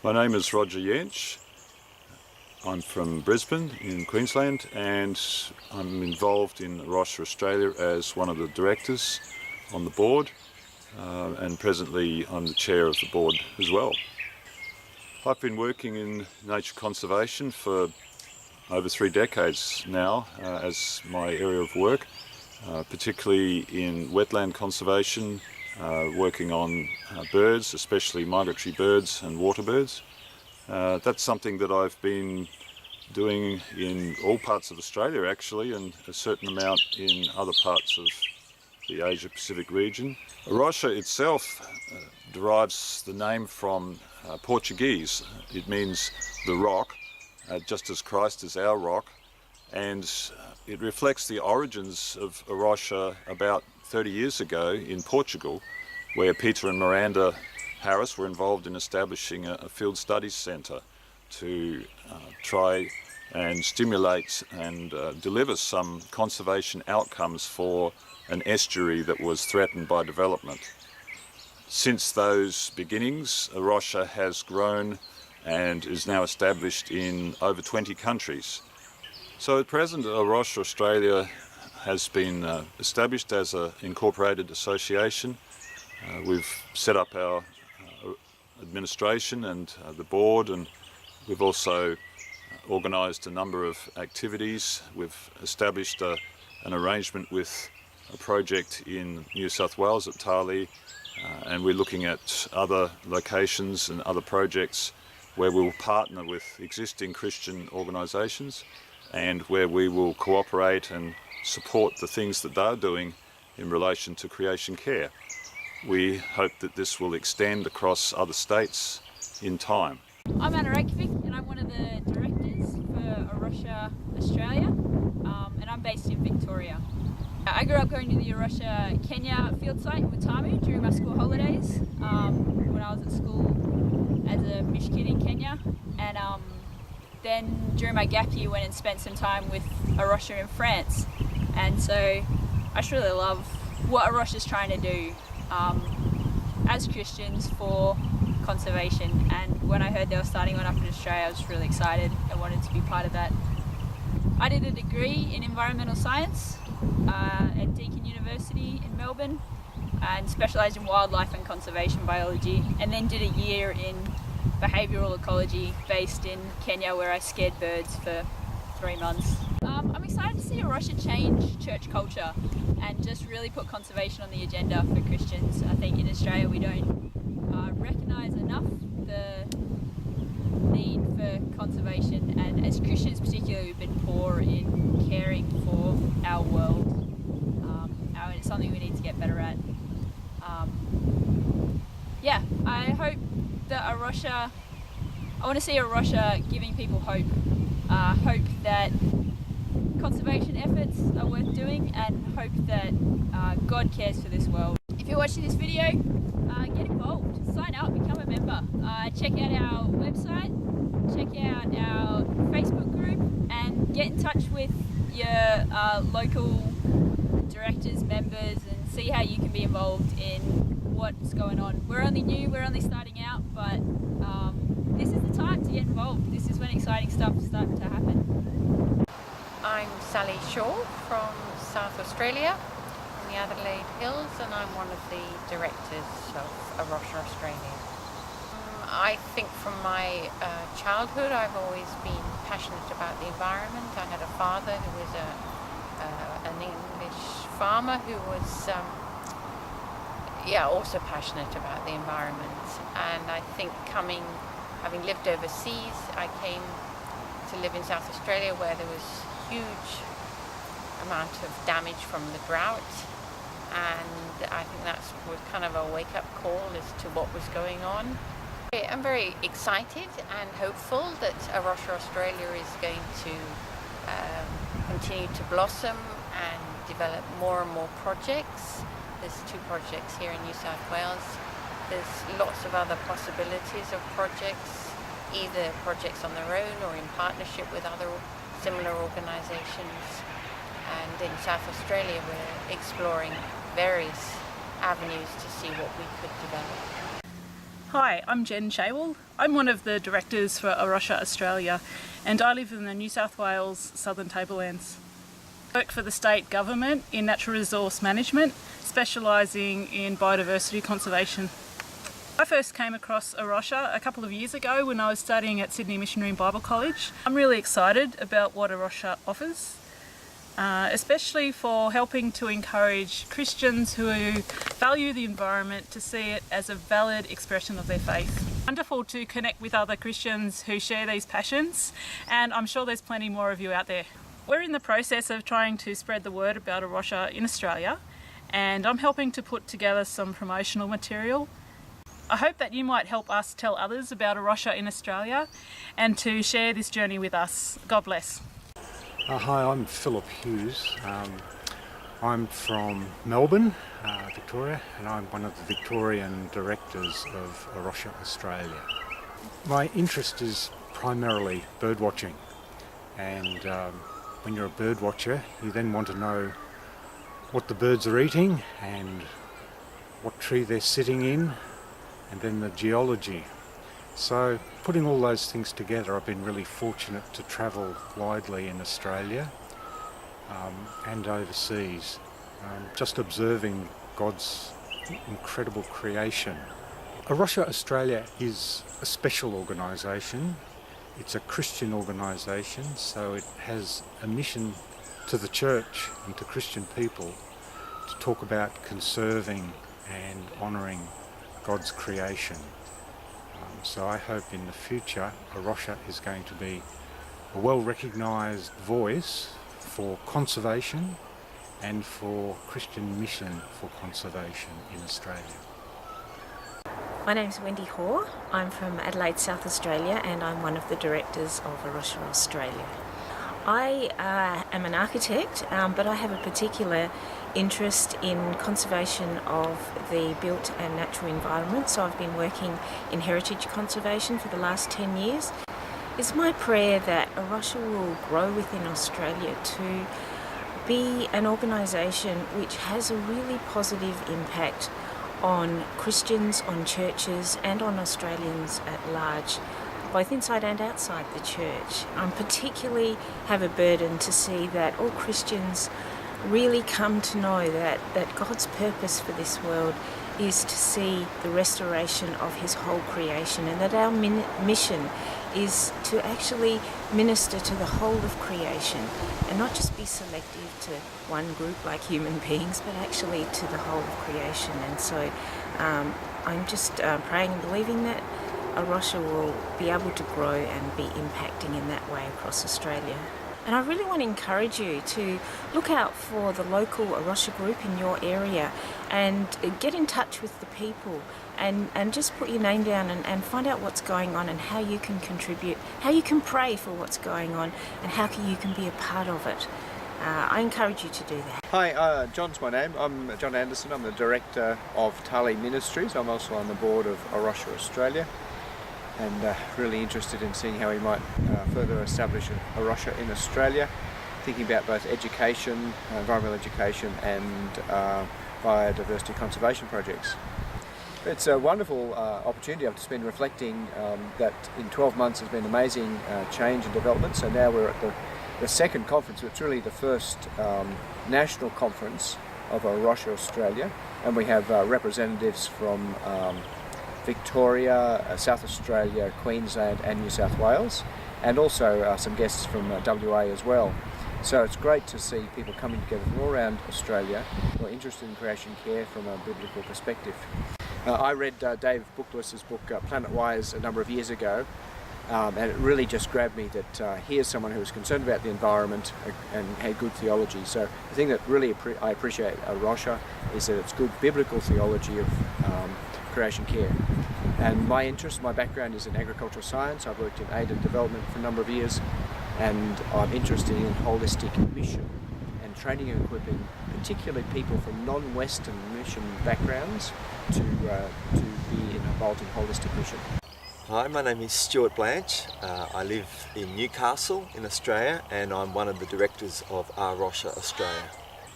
My name is Roger Yench. I'm from Brisbane in Queensland, and I'm involved in A Rocha Australia as one of the directors on the board, and presently I'm the chair of the board as well. I've been working in nature conservation for over 3 decades now as my area of work, particularly in wetland conservation, working on birds, especially migratory birds and water birds. That's something that I've been doing in all parts of Australia actually, and a certain amount in other parts of the Asia Pacific region. A Rocha itself derives the name from Portuguese. It means the rock, just as Christ is our rock, and it reflects the origins of A Rocha about 30 years ago in Portugal, where Peter and Miranda Harris were involved in establishing a field studies centre to try and stimulate and deliver some conservation outcomes for an estuary that was threatened by development. Since those beginnings, A Rocha has grown and is now established in over 20 countries. So at present, A Rocha Australia has been established as an incorporated association. We've set up our administration and the board, and we've also organised a number of activities. We've established an arrangement with a project in New South Wales at Tarlee, and we're looking at other locations and other projects where we'll partner with existing Christian organisations and where we will cooperate and support the things that they're doing in relation to creation care. We hope that this will extend across other states in time. I'm Anna Reykjavik, and I'm one of the directors for A Rocha Australia, and I'm based in Victoria. I grew up going to the A Rocha Kenya field site in Watamu during my school holidays when I was at school as a Mish kid in Kenya, and then during my gap year went and spent some time with A Rocha in France. And so I just really love what A Rocha is trying to do as Christians for conservation, and when I heard they were starting one up in Australia, I was really excited and wanted to be part of that. I did a degree in environmental science at Deakin University in Melbourne and specialised in wildlife and conservation biology, and then did a year in behavioural ecology based in Kenya, where I scared birds for 3 months. I'm excited to see A Rocha change church culture and just really put conservation on the agenda for Christians. I think in Australia we don't recognise enough the need for conservation, and as Christians particularly we've been poor in caring for our world, and it's something we need to get better at. Yeah, I hope that A Rocha, I want to see A Rocha giving people hope, hope that conservation efforts are worth doing, and hope that God cares for this world. If you're watching this video, get involved, sign up, become a member, check out our website, check out our Facebook group, and get in touch with your local directors, members, and see how you can be involved in what's going on. We're only new, we're only starting out, but this is the time to get involved. This is when exciting stuff starts to happen. I'm Sally Shaw from South Australia, in the Adelaide Hills, and I'm one of the directors of A Rocha Australia. I think from my childhood I've always been passionate about the environment. I had a father who was an English farmer who was also passionate about the environment, and I think having lived overseas, I came to live in South Australia where there was huge amount of damage from the drought, and I think that was kind of a wake-up call as to what was going on. I'm very excited and hopeful that A Rocha Australia is going to continue to blossom and develop more and more projects. There's 2 projects here in New South Wales. There's lots of other possibilities of projects, either projects on their own or in partnership with other similar organisations. And in South Australia we're exploring various avenues to see what we could develop. Hi, I'm Jen Shaywell. I'm one of the directors for A Rocha Australia, and I live in the New South Wales Southern Tablelands. I work for the state government in natural resource management, specialising in biodiversity conservation. I first came across A Rocha a couple of years ago when I was studying at Sydney Missionary and Bible College. I'm really excited about what A Rocha offers, especially for helping to encourage Christians who value the environment to see it as a valid expression of their faith. Wonderful to connect with other Christians who share these passions, and I'm sure there's plenty more of you out there. We're in the process of trying to spread the word about A Rocha in Australia, and I'm helping to put together some promotional material. I hope that you might help us tell others about A Rocha in Australia and to share this journey with us. God bless. Hi, I'm Philip Hughes. I'm from Melbourne, Victoria, and I'm one of the Victorian directors of A Rocha Australia. My interest is primarily bird watching, and when you're a bird watcher, you then want to know what the birds are eating and what tree they're sitting in, and then the geology. So putting all those things together, I've been really fortunate to travel widely in Australia and overseas, just observing God's incredible creation. A Rocha Australia is a special organisation. It's a Christian organisation, so it has a mission to the church and to Christian people to talk about conserving and honouring God's creation. So I hope in the future A Rocha is going to be a well-recognised voice for conservation and for Christian mission for conservation in Australia. My name's Wendy Hoare. I'm from Adelaide, South Australia, and I'm one of the directors of A Rocha Australia. I am an architect, but I have a particular interest in conservation of the built and natural environment, so I've been working in heritage conservation for the last 10 years. It's my prayer that A Rocha will grow within Australia to be an organisation which has a really positive impact on Christians, on churches and on Australians at large, both inside and outside the church. I particularly have a burden to see that all Christians really come to know that God's purpose for this world is to see the restoration of his whole creation, and that our mission is to actually minister to the whole of creation and not just be selective to one group like human beings, but actually to the whole of creation. And so I'm just praying and believing that A Rocha will be able to grow and be impacting in that way across Australia. And I really want to encourage you to look out for the local A Rocha group in your area and get in touch with the people and just put your name down and find out what's going on and how you can contribute, how you can pray for what's going on and how you can be a part of it. I encourage you to do that. Hi, John's my name. I'm John Anderson. I'm the director of Tali Ministries. I'm also on the board of A Rocha Australia, and really interested in seeing how we might further establish A Rocha in Australia, thinking about both education, environmental education and biodiversity conservation projects. It's a wonderful opportunity. I've just been reflecting that in 12 months has been amazing change and development. So now we're at the second conference. It's really the first national conference of A Rocha Australia, and we have representatives from Victoria, South Australia, Queensland and New South Wales, and also some guests from WA as well. So it's great to see people coming together from all around Australia who are interested in creation care from a biblical perspective. I read Dave Booklewis's book Planet Wise a number of years ago, and it really just grabbed me that here's someone who is concerned about the environment and had good theology. So the thing that really I appreciate A Rocha is that it's good biblical theology of creation care. And my interest, my background is in agricultural science. I've worked in aid and development for a number of years, and I'm interested in holistic mission and training and equipping particularly people from non-Western mission backgrounds to be involved in holistic mission. Hi, my name is Stuart Blanche. I live in Newcastle in Australia, and I'm one of the directors of A Rocha Australia.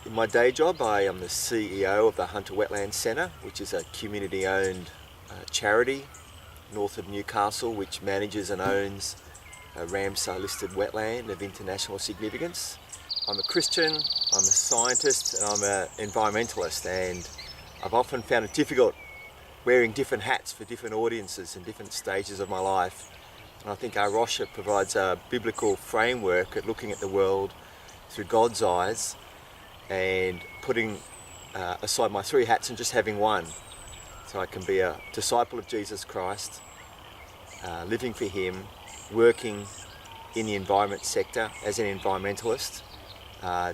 In my day job, I am the CEO of the Hunter Wetlands Centre, which is a community-owned charity north of Newcastle, which manages and owns a Ramsar listed wetland of international significance. I'm a Christian, I'm a scientist, and I'm an environmentalist, and I've often found it difficult wearing different hats for different audiences and different stages of my life. And I think A Rocha provides a biblical framework at looking at the world through God's eyes and putting aside my three hats and just having one. So I can be a disciple of Jesus Christ, living for Him, working in the environment sector as an environmentalist,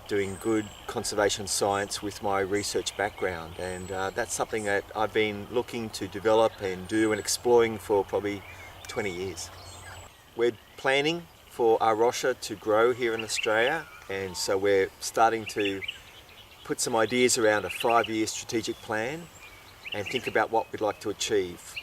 doing good conservation science with my research background, and that's something that I've been looking to develop and do and exploring for probably 20 years. We're planning for A Rocha to grow here in Australia, and so we're starting to put some ideas around a 5-year strategic plan and think about what we'd like to achieve.